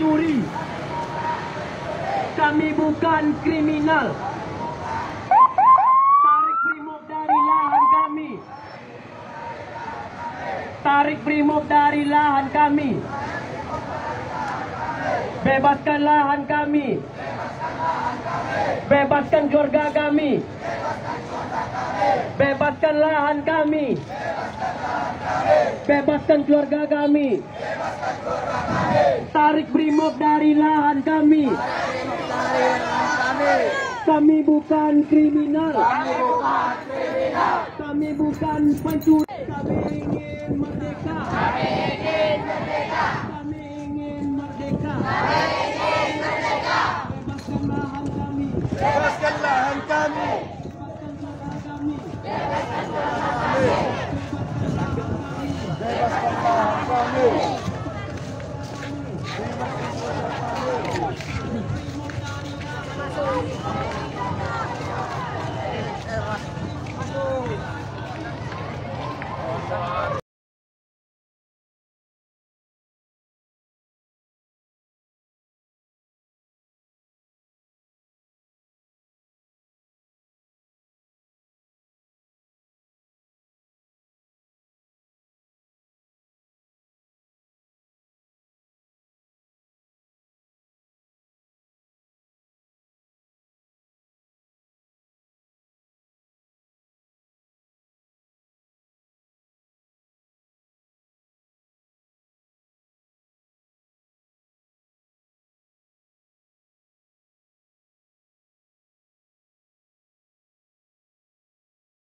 pencuri. Kami bukan kriminal. Tarik Brimob dari lahan kami. Tarik Brimob dari lahan kami. Bebaskan lahan kami. Bebaskan keluarga kami. Bebaskan lahan kami. Bebaskan keluarga kami. Tarik Brimob dari lahan kami. Kami bukan kriminal. Kami bukan pencuri. Kami ingin merdeka. Kami ingin merdeka. Kami ingin merdeka. Bebaskan lahan kami. Bebaskan lahan kami. Bebaskan lahan kami. Bebaskan lahan kami.